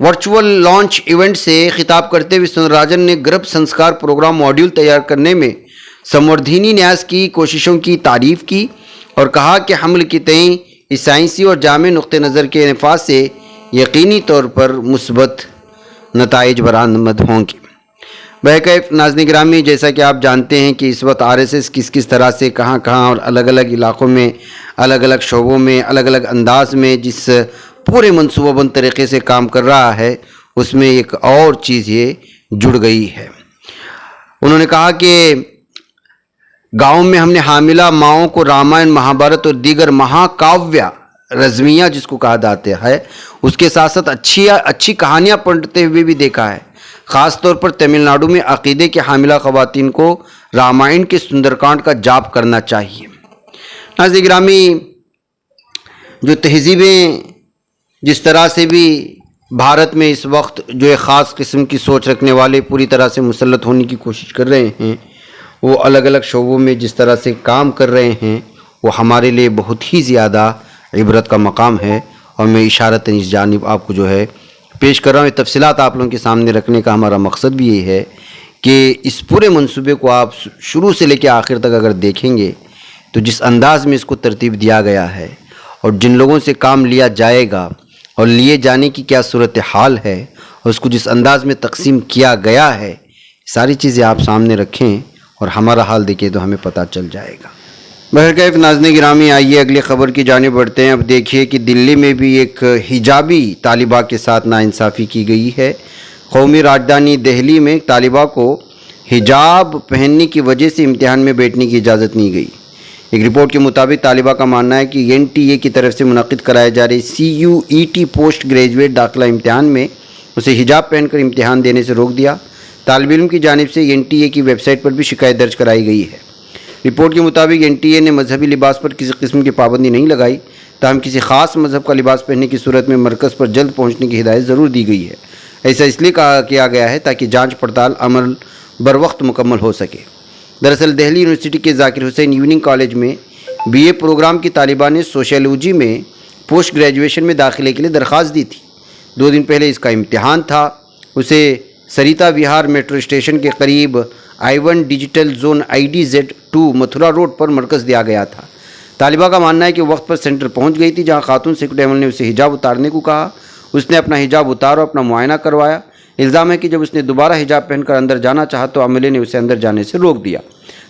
Virtual launch event سے خطاب کرتے ہوئے سوندراراجن نے گربھ سنسکار پروگرام ماڈیول تیار کرنے میں سموردھنی نیاز کی کوششوں کی تعریف کی اور کہا کہ حمل کے تئیں اس سائنسی اور جامع نقطہ نظر کے نفاذ سے یقینی طور پر مثبت نتائج برآمد ہوں گے۔ بہرکیف ناظرین گرامی، جیسا کہ آپ جانتے ہیں کہ اس وقت RSS کس طرح سے کہاں اور الگ الگ علاقوں میں، الگ الگ شعبوں میں، الگ الگ انداز میں جس پورے منصوبہ بند طریقے سے کام کر رہا ہے، اس میں ایک اور چیز یہ جڑ گئی ہے۔ انہوں نے کہا کہ گاؤں میں ہم نے حاملہ ماؤں کو رامائن، مہابھارت اور دیگر مہاکاویہ رزمیہ جس کو کہا جاتا ہے، اس کے ساتھ ساتھ اچھی کہانیاں پڑھتے ہوئے بھی دیکھا ہے۔ خاص طور پر تمل ناڈو میں عقیدے کے حاملہ خواتین کو رامائن کے سندر کانڈ کا جاپ کرنا چاہیے۔ ناظرین گرامی، جو تہذیبیں جس طرح سے بھی بھارت میں اس وقت جو ایک خاص قسم کی سوچ رکھنے والے پوری طرح سے مسلط ہونے کی کوشش کر رہے ہیں، وہ الگ الگ شعبوں میں جس طرح سے کام کر رہے ہیں، وہ ہمارے لیے بہت ہی زیادہ عبرت کا مقام ہے، اور میں اشارتاً اس جانب آپ کو جو ہے پیش کر رہا ہوں۔ یہ تفصیلات آپ لوگوں کے سامنے رکھنے کا ہمارا مقصد بھی یہ ہے کہ اس پورے منصوبے کو آپ شروع سے لے کے آخر تک اگر دیکھیں گے تو جس انداز میں اس کو ترتیب دیا گیا ہے اور جن لوگوں سے کام لیا جائے گا اور لیے جانے کی کیا صورتحال ہے اور اس کو جس انداز میں تقسیم کیا گیا ہے، ساری چیزیں آپ سامنے رکھیں اور ہمارا حال دیکھیں تو ہمیں پتہ چل جائے گا۔ بہرکیف ناظرین گرامی، آئیے اگلی خبر کی جانب بڑھتے ہیں۔ اب دیکھیے کہ دلی میں بھی ایک حجابی طالبہ کے ساتھ ناانصافی کی گئی ہے۔ قومی راجدھانی دہلی میں طالبہ کو حجاب پہننے کی وجہ سے امتحان میں بیٹھنے کی اجازت نہیں گئی۔ ایک رپورٹ کے مطابق طالبہ کا ماننا ہے کہ NTA کی طرف سے منعقد کرائے جا رہے CUET پوسٹ گریجویٹ داخلہ امتحان میں اسے حجاب پہن کر امتحان دینے سے روک دیا۔ طالب علم کی جانب سے NTA کی ویب سائٹ پر بھی شکایت درج کرائی گئی ہے۔ رپورٹ کے مطابق NTA نے مذہبی لباس پر کسی قسم کی پابندی نہیں لگائی، تاہم کسی خاص مذہب کا لباس پہننے کی صورت میں مرکز پر جلد پہنچنے کی ہدایت ضرور دی گئی ہے۔ ایسا اس لیے کیا گیا ہے تاکہ جانچ پڑتال عمل بروقت مکمل ہو سکے۔ دراصل دہلی یونیورسٹی کے ذاکر حسین ایوننگ کالج میں BA پروگرام کی طالبہ نے سوشیالوجی میں پوسٹ گریجویشن میں داخلے کے لیے درخواست دی تھی۔ 2 دن پہلے اس کا امتحان تھا۔ اسے سریتا وہار میٹرو اسٹیشن کے قریب I1 digital zone IDZ2 Mathura road پر مرکز دیا گیا تھا۔ طالبہ کا ماننا ہے کہ وقت پر سینٹر پہنچ گئی تھی، جہاں خاتون سیکورٹی عمل نے اسے حجاب اتارنے کو کہا۔ اس نے اپنا حجاب اتارا اور اپنا معائنہ کروایا۔ الزام ہے کہ جب اس نے دوبارہ حجاب پہن کر اندر جانا چاہا تو عملے نے اسے اندر جانے سے روک دیا۔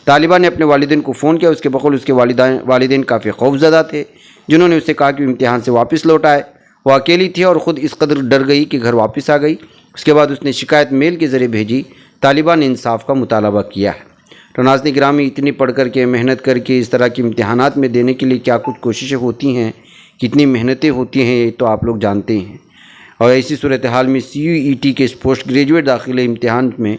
طالبہ نے اپنے والدین کو فون کیا۔ اس کے بقول اس کے والدین کافی خوفزدہ تھے، جنہوں نے اسے کہا کہ امتحان سے واپس لوٹ آئے۔ وہ اکیلی تھی اور خود اس قدر ڈر گئی کہ گھر واپس آ گئی۔ اس کے بعد اس نے شکایت میل کے ذریعے بھیجی۔ طالبہ نے انصاف کا مطالبہ کیا ہے۔ تو ناظرین گرامی، اتنی پڑھ کر کے، محنت کر کے اس طرح کے امتحانات میں دینے کے لیے کیا کچھ کوششیں ہوتی ہیں، کتنی محنتیں ہوتی ہیں، یہ تو آپ لوگ جانتے ہیں۔ اور ایسی صورتحال میں CUET کے اس پوسٹ گریجویٹ داخلے امتحان میں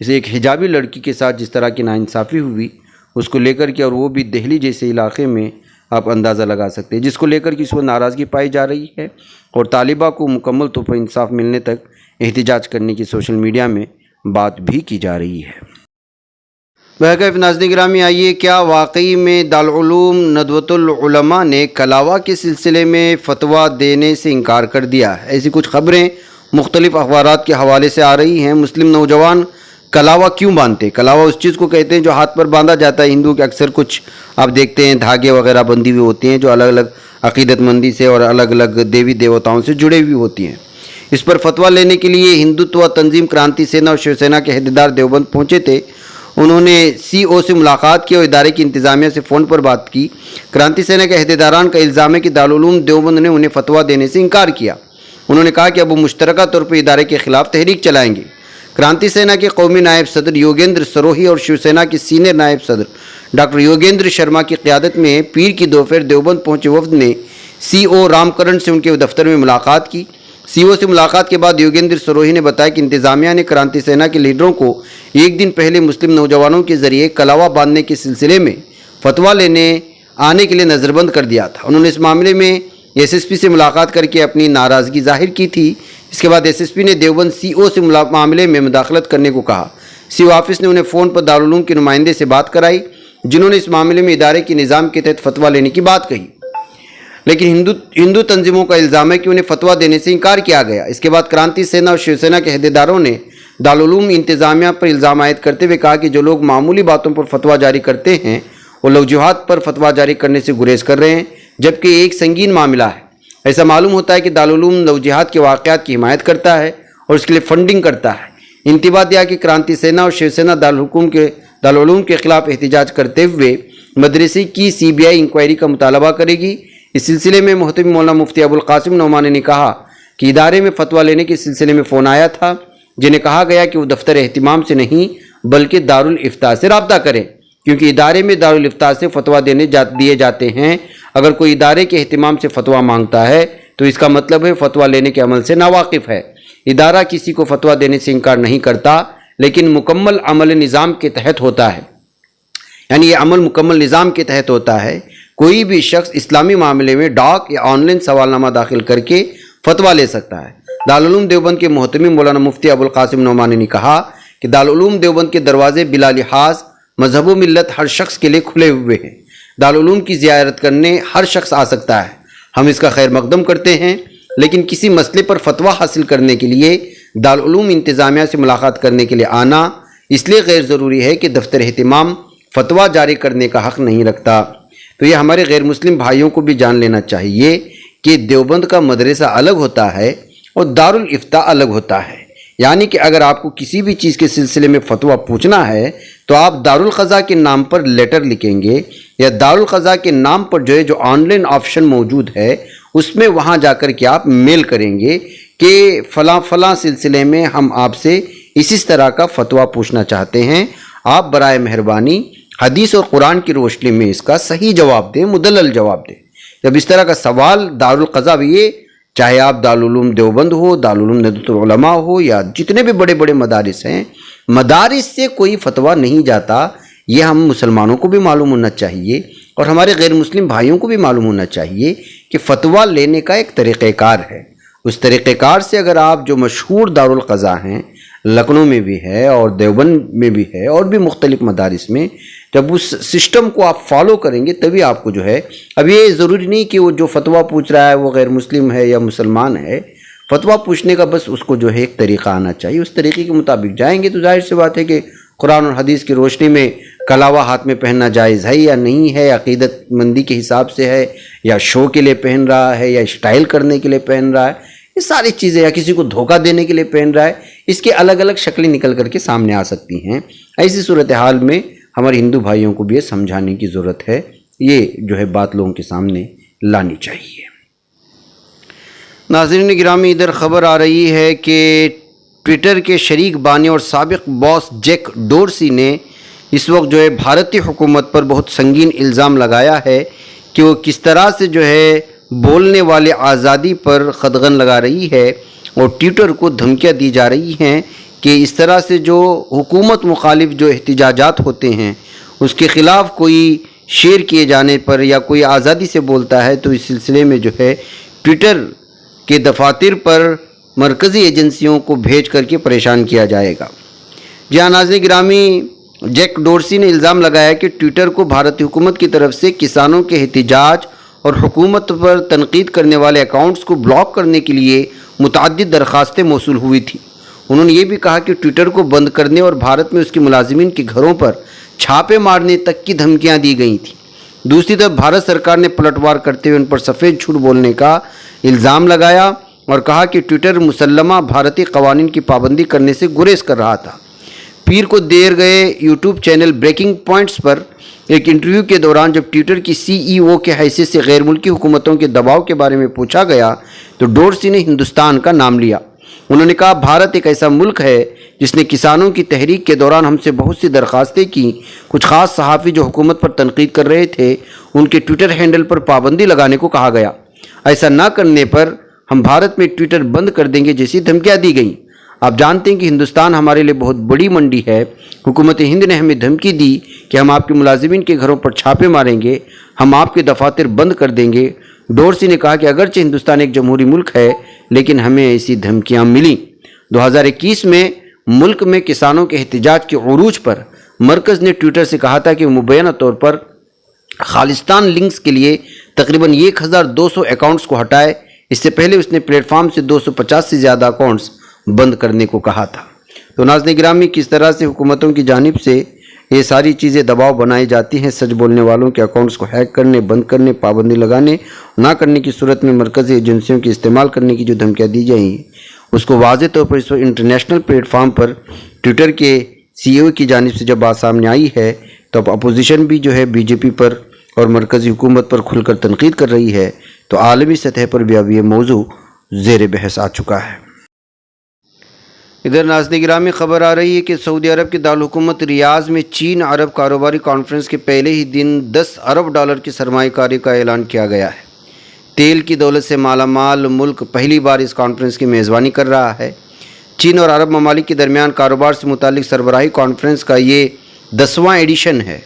اسے ایک حجابی لڑکی کے ساتھ جس طرح کی ناانصافی ہوئی، اس کو لے کر کے، اور وہ بھی دہلی جیسے علاقے میں، آپ اندازہ لگا سکتے ہیں، جس کو لے کر کے اس وقت ناراضگی پائی جا رہی ہے اور طالبہ کو مکمل طور پر انصاف ملنے تک احتجاج کرنے کی سوشل میڈیا میں بات بھی کی جا رہی ہے۔ بہرکیف ناظرین گرامی، آئیے کیا واقعی میں دارالعلوم ندوۃ العلماء نے کلاوہ کے سلسلے میں فتویٰ دینے سے انکار کر دیا ہے؟ ایسی کچھ خبریں مختلف اخبارات کے حوالے سے آ رہی ہیں۔ مسلم نوجوان کلاوہ کیوں باندھتے ہیں؟ کلاوہ اس چیز کو کہتے ہیں جو ہاتھ پر باندھا جاتا ہے۔ ہندو کے اکثر کچھ آپ دیکھتے ہیں دھاگے وغیرہ بندھی ہوئی ہوتی ہیں جو الگ الگ عقیدت مندی سے اور الگ الگ دیوی دیوتاؤں سے جڑے ہوئی ہوتی ہیں۔ اس پر فتویٰ لینے کے لیے ہندوتوا تنظیم کرانتی سینا اور شیو سینا کے عہدیدار دیوبند پہنچے تھے۔ انہوں نے CO سے ملاقات کی اور ادارے کی انتظامیہ سے فون پر بات کی۔ کرانتی سینا کے عہدیداران کا الزام ہے کہ دارالعلوم دیوبند نے انہیں فتویٰ دینے سے انکار کیا۔ انہوں نے کہا کہ اب وہ مشترکہ طور پر ادارے کے خلاف تحریک چلائیں گے۔ کرانتی سینا کے قومی نائب صدر یوگیندر سروہی اور شیو سینا کے سینئر نائب صدر ڈاکٹر یوگیندر شرما کی قیادت میں پیر کی دوپہر دیوبند پہنچے وفد نے CO رام کرن سے ان کے دفتر میں ملاقات کی۔ CO سے ملاقات کے بعد یوگیندر سروہی نے بتایا کہ انتظامیہ نے کرانتی سینا کے لیڈروں کو ایک دن پہلے مسلم نوجوانوں کے ذریعے کلاوہ باندھنے کے سلسلے میں فتویٰ لینے آنے کے لیے نظر بند کر دیا تھا۔ انہوں نے اس معاملے میں SSP سے ملاقات کر کے اپنی ناراضگی ظاہر کی تھی۔ اس کے بعد SSP نے دیوبند CO سے معاملے میں مداخلت کرنے کو کہا۔ CO آفس نے انہیں فون پر دارالعلوم کے نمائندے سے بات کرائی، جنہوں نے اس معاملے میں ادارے کے نظام کے تحت فتویٰ لینے کی بات کہی، لیکن ہندو تنظیموں کا الزام ہے کہ انہیں فتویٰ دینے سے انکار کیا گیا۔ اس کے بعد کرانتی سینا اور شیو سینا کے عہدیداروں نے دارالعلوم انتظامیہ پر الزام عائد کرتے ہوئے کہا کہ جو لوگ معمولی باتوں پر فتویٰ جاری کرتے ہیں وہ لوجوہات پر فتویٰ جاری کرنے سے گریز کر رہے ہیں، جبکہ یہ ایک سنگین معاملہ ہے۔ ایسا معلوم ہوتا ہے کہ دارالعلوم لوجہاد کے واقعات کی حمایت کرتا ہے اور اس کے لیے فنڈنگ کرتا ہے۔ انتباہ دیا کہ کرانتی سینا اور شیو سینا دارالعلوم کے خلاف احتجاج کرتے ہوئے مدرسے کی CBI انکوائری کا مطالبہ کرے گی۔ اس سلسلے میں محترم مولانا مفتی ابوالقاسم نعمانی نے کہا کہ ادارے میں فتویٰ لینے کے سلسلے میں فون آیا تھا، جنہیں کہا گیا کہ وہ دفتر اہتمام سے نہیں بلکہ دارالافتاء سے رابطہ کریں، کیونکہ ادارے میں دارالافتاء سے فتویٰ دیے جاتے ہیں۔ اگر کوئی ادارے کے اہتمام سے فتویٰ مانگتا ہے تو اس کا مطلب ہے فتویٰ لینے کے عمل سے ناواقف ہے۔ ادارہ کسی کو فتویٰ دینے سے انکار نہیں کرتا، لیکن مکمل عمل نظام کے تحت ہوتا ہے، یعنی یہ عمل مکمل نظام کے تحت ہوتا ہے۔ کوئی بھی شخص اسلامی معاملے میں ڈاک یا آن لائن سوال نامہ داخل کر کے فتویٰ لے سکتا ہے۔ دارالعلوم دیوبند کے محتمم مولانا مفتی ابوالقاسم نعمانی نے کہا کہ دارالعلوم دیوبند کے دروازے بلا لحاظ مذہب و ملت ہر شخص کے لیے کھلے ہوئے ہیں۔ دارالعلوم کی زیارت کرنے ہر شخص آ سکتا ہے، ہم اس کا خیر مقدم کرتے ہیں، لیکن کسی مسئلے پر فتویٰ حاصل کرنے کے لیے دارالعلوم انتظامیہ سے ملاقات کرنے کے لیے آنا اس لیے غیر ضروری ہے کہ دفتر اہتمام فتویٰ جاری کرنے کا حق نہیں رکھتا۔ تو یہ ہمارے غیر مسلم بھائیوں کو بھی جان لینا چاہیے کہ دیوبند کا مدرسہ الگ ہوتا ہے اور دارالافتاء الگ ہوتا ہے، یعنی کہ اگر آپ کو کسی بھی چیز کے سلسلے میں فتویٰ پوچھنا ہے تو آپ دارالقضاء کے نام پر لیٹر لکھیں گے، یا دارالقضاء کے نام پر جو آن لائن آپشن موجود ہے اس میں وہاں جا کر کے آپ میل کریں گے کہ فلاں فلاں سلسلے میں ہم آپ سے اس طرح کا فتویٰ پوچھنا چاہتے ہیں، آپ برائے مہربانی حدیث اور قرآن کی روشنی میں اس کا صحیح جواب دیں، مدلل جواب دیں۔ جب اس طرح کا سوال دارالقضاء بھی، یہ چاہے آپ دارالعلوم دیوبند ہو، دارالعلوم ندوۃ العلماء ہو، یا جتنے بھی بڑے بڑے مدارس ہیں، مدارس سے کوئی فتویٰ نہیں جاتا، یہ ہم مسلمانوں کو بھی معلوم ہونا چاہیے اور ہمارے غیر مسلم بھائیوں کو بھی معلوم ہونا چاہیے کہ فتویٰ لینے کا ایک طریقہ کار ہے۔ اس طریقہ کار سے اگر آپ جو مشہور دارالقضاء ہیں، لکھنؤ میں بھی ہے اور دیوبند میں بھی ہے اور بھی مختلف مدارس میں، جب اس سسٹم کو آپ فالو کریں گے تبھی آپ کو اب یہ ضروری نہیں کہ وہ جو فتویٰ پوچھ رہا ہے وہ غیر مسلم ہے یا مسلمان ہے، فتویٰ پوچھنے کا بس اس کو ایک طریقہ آنا چاہیے، اس طریقے کے مطابق جائیں گے تو ظاہر سی بات ہے کہ قرآن اور حدیث کی روشنی میں کلاوہ ہاتھ میں پہننا جائز ہے یا نہیں ہے، عقیدت مندی کے حساب سے ہے یا شو کے لیے پہن رہا ہے یا اسٹائل کرنے کے لیے پہن رہا ہے، یہ ساری چیزیں، یا کسی کو دھوکہ دینے کے لیے پہن رہا ہے، اس کے الگ الگ شکلیں نکل کر کے سامنے آ سکتی ہیں۔ ایسی صورتحال میں ہمارے ہندو بھائیوں کو بھی یہ سمجھانے کی ضرورت ہے، یہ بات لوگوں کے سامنے لانی چاہیے۔ ناظرین گرامی، ادھر خبر آ رہی ہے کہ ٹویٹر کے شریک بانی اور سابق باس جیک ڈورسی نے اس وقت بھارتی حکومت پر بہت سنگین الزام لگایا ہے کہ وہ کس طرح سے بولنے والے آزادی پر قدغن لگا رہی ہے، اور ٹویٹر کو دھمکیاں دی جا رہی ہیں کہ اس طرح سے جو حکومت مخالف احتجاجات ہوتے ہیں اس کے خلاف کوئی شیئر کیے جانے پر یا کوئی آزادی سے بولتا ہے تو اس سلسلے میں ٹویٹر کے دفاتر پر مرکزی ایجنسیوں کو بھیج کر کے پریشان کیا جائے گا۔ جی ہاں ناظرین گرامی، جیک ڈورسی نے الزام لگایا کہ ٹویٹر کو بھارتی حکومت کی طرف سے کسانوں کے احتجاج اور حکومت پر تنقید کرنے والے اکاؤنٹس کو بلاک کرنے کے لیے متعدد درخواستیں موصول ہوئی تھیں۔ انہوں نے یہ بھی کہا کہ ٹویٹر کو بند کرنے اور بھارت میں اس کے ملازمین کے گھروں پر چھاپے مارنے تک کی دھمکیاں دی گئی تھیں۔ دوسری طرف بھارت سرکار نے پلٹوار کرتے ہوئے ان پر سفید جھوٹ بولنے کا الزام لگایا اور کہا کہ ٹویٹر مسلمہ بھارتی قوانین کی پابندی کرنے سے گریز کر رہا تھا۔ پیر کو دیر گئے یوٹیوب چینل بریکنگ پوائنٹس پر ایک انٹرویو کے دوران جب ٹویٹر کی CEO کے حیثیت سے غیر ملکی حکومتوں کے دباؤ کے بارے میں پوچھا گیا تو ڈورسی نے ہندوستان کا نام لیا۔ انہوں نے کہا بھارت ایک ایسا ملک ہے جس نے کسانوں کی تحریک کے دوران ہم سے بہت سی درخواستیں کی۔ کچھ خاص صحافی جو حکومت پر تنقید کر رہے تھے ان کے ٹویٹر ہینڈل پر پابندی لگانے کو کہا گیا۔ ایسا نہ کرنے پر ہم بھارت میں ٹویٹر بند کر دیں گے جیسی دھمکیاں دی گئیں۔ آپ جانتے ہیں کہ ہندوستان ہمارے لیے بہت بڑی منڈی ہے۔ حکومت ہند نے ہمیں دھمکی دی کہ ہم آپ کے ملازمین کے گھروں پر چھاپے ماریں گے، ہم آپ کے دفاتر بند کر دیں گے۔ ڈورسی نے کہا کہ اگرچہ ہندوستان ایک جمہوری ملک ہے لیکن ہمیں ایسی دھمکیاں ملیں۔ 2021 میں ملک میں کسانوں کے احتجاج کے عروج پر مرکز نے ٹویٹر سے کہا تھا کہ وہ مبینہ طور پر خالصتان لنکس کے لیے تقریباً 1200 اکاؤنٹس کو ہٹائے. اس سے پہلے اس نے پلیٹ فارم سے 250 سے زیادہ اکاؤنٹس بند کرنے کو کہا تھا. تو ناظرین گرامی، کس طرح سے حکومتوں کی جانب سے یہ ساری چیزیں دباؤ بنائی جاتی ہیں سچ بولنے والوں کے اکاؤنٹس کو ہیک کرنے، بند کرنے، پابندی لگانے نہ کرنے کی صورت میں مرکزی ایجنسیوں کے استعمال کرنے کی جو دھمکیاں دی جائیں اس کو واضح طور پر اس وقت انٹرنیشنل پلیٹ فارم پر ٹویٹر کے سی او کی جانب سے جب بات سامنے آئی ہے تو اب اپوزیشن بھی جو ہے بی جے پی پر اور مرکزی حکومت پر کھل کر تنقید کر رہی ہے. تو عالمی سطح پر بھی اب یہ موضوع زیر بحث آ چکا ہے. ادھر ناظرین گرامی، خبر آ رہی ہے کہ سعودی عرب کے دارالحکومت ریاض میں چین عرب کاروباری کانفرنس کے پہلے ہی دن $10 ارب کی سرمایہ کاری کا اعلان کیا گیا ہے. تیل کی دولت سے مالا مال ملک پہلی بار اس کانفرنس کی میزبانی کر رہا ہے. چین اور عرب ممالک کے درمیان کاروبار سے متعلق سربراہی کانفرنس کا یہ 10واں ایڈیشن ہے.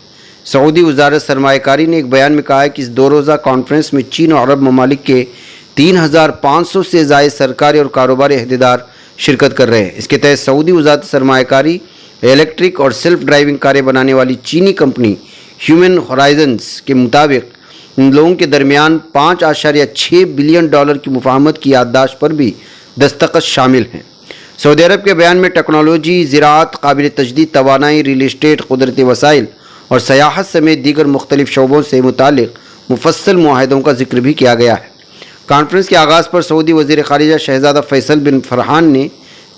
سعودی وزارت سرمایہ کاری نے ایک بیان میں کہا ہے کہ اس 2 روزہ کانفرنس میں چین اور عرب ممالک کے 3500 سے زائد سرکاری اور کاروباری عہدیدار شرکت کر رہے ہیں. اس کے تحت سعودی وزارت سرمایہ کاری الیکٹرک اور سیلف ڈرائیونگ کاریں بنانے والی چینی کمپنی ہیومن ہورائزنز کے مطابق ان لوگوں کے درمیان $5.6 بلین کی مفاہمت کی یادداشت پر بھی دستخط شامل ہیں. سعودی عرب کے بیان میں ٹیکنالوجی، زراعت، قابل تجدید توانائی، ریل اسٹیٹ، قدرتی وسائل اور سیاحت سمیت دیگر مختلف شعبوں سے متعلق مفصل معاہدوں کا ذکر بھی کیا گیا ہے. کانفرنس کے آغاز پر سعودی وزیر خارجہ شہزادہ فیصل بن فرحان نے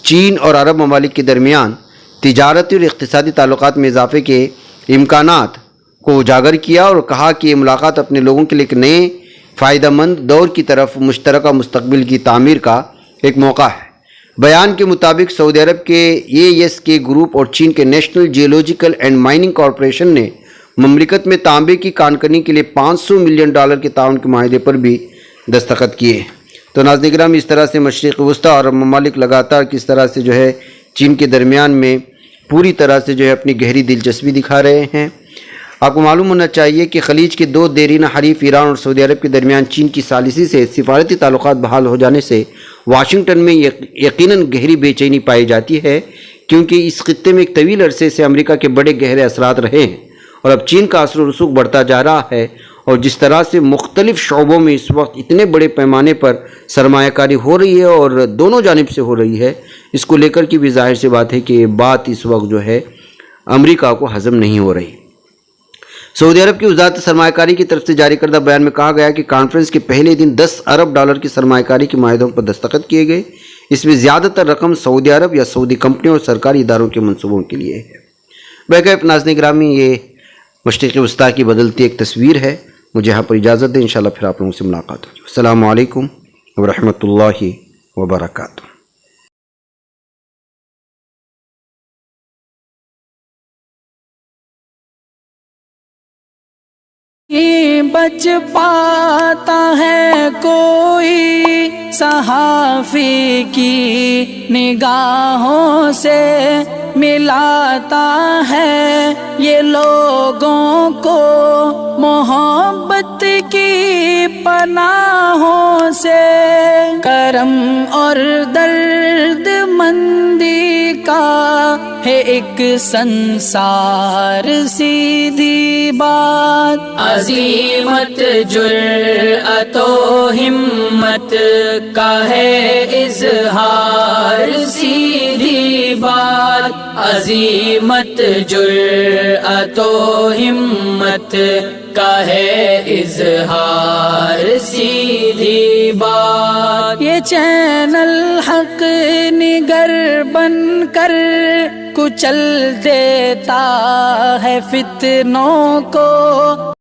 چین اور عرب ممالک کے درمیان تجارتی اور اقتصادی تعلقات میں اضافے کے امکانات کو اجاگر کیا اور کہا کہ یہ ملاقات اپنے لوگوں کے لیے ایک نئے فائدہ مند دور کی طرف مشترکہ مستقبل کی تعمیر کا ایک موقع ہے. بیان کے مطابق سعودی عرب کے ASK گروپ اور چین کے national geological and mining corporation نے مملکت میں تانبے کی کانکنی کے لیے $500 ملین کے تعاون کے معاہدے پر بھی دستخط کیے. تو ناظرین کرام، اس طرح سے مشرق وسطیٰ اور ممالک لگاتار کس طرح سے جو ہے چین کے درمیان میں پوری طرح سے جو ہے اپنی گہری دلچسپی دکھا رہے ہیں. آپ کو معلوم ہونا چاہیے کہ خلیج کے 2 دیرینہ حریف ایران اور سعودی عرب کے درمیان چین کی ثالثی سے سفارتی تعلقات بحال ہو جانے سے واشنگٹن میں یقیناً گہری بے چینی پائی جاتی ہے، کیونکہ اس خطے میں ایک طویل عرصے سے امریکہ کے بڑے گہرے اثرات رہے ہیں اور اب چین کا اثر و رسوخ بڑھتا جا رہا ہے. اور جس طرح سے مختلف شعبوں میں اس وقت اتنے بڑے پیمانے پر سرمایہ کاری ہو رہی ہے اور دونوں جانب سے ہو رہی ہے، اس کو لے کر کی بھی ظاہر سی بات ہے کہ یہ بات اس وقت جو ہے امریکہ کو ہضم نہیں ہو رہی. سعودی عرب کی وزارت سرمایہ کاری کی طرف سے جاری کردہ بیان میں کہا گیا کہ کانفرنس کے پہلے دن $10 ارب کی سرمایہ کاری کے معاہدوں پر دستخط کیے گئے. اس میں زیادہ تر رقم سعودی عرب یا سعودی کمپنیوں اور سرکاری اداروں کے منصوبوں کے لیے ہے. بہرکیف ناظرین گرامی، یہ مشرق وسطیٰ کی بدلتی ایک تصویر ہے. مجھے یہاں پر اجازت دیں، انشاءاللہ پھر آپ لوگوں سے ملاقات ہوگی. السلام علیکم ورحمۃ اللہ وبرکاتہ. بچ پاتا ہے کوئی صحافی کی نگاہوں سے، ملاتا ہے یہ لوگوں کو محبت کی پناہوں سے. کرم اور درد مندی کا ہے ایک سنسار سیدھی بات، عزیمت جرأت و ہمت کا ہے اظہار سیدھی بات، عزیمت جرأت و ہمت کا ہے اظہار سیدھی بات. یہ چینل حق نگر بن کر کچل دیتا ہے فتنوں کو،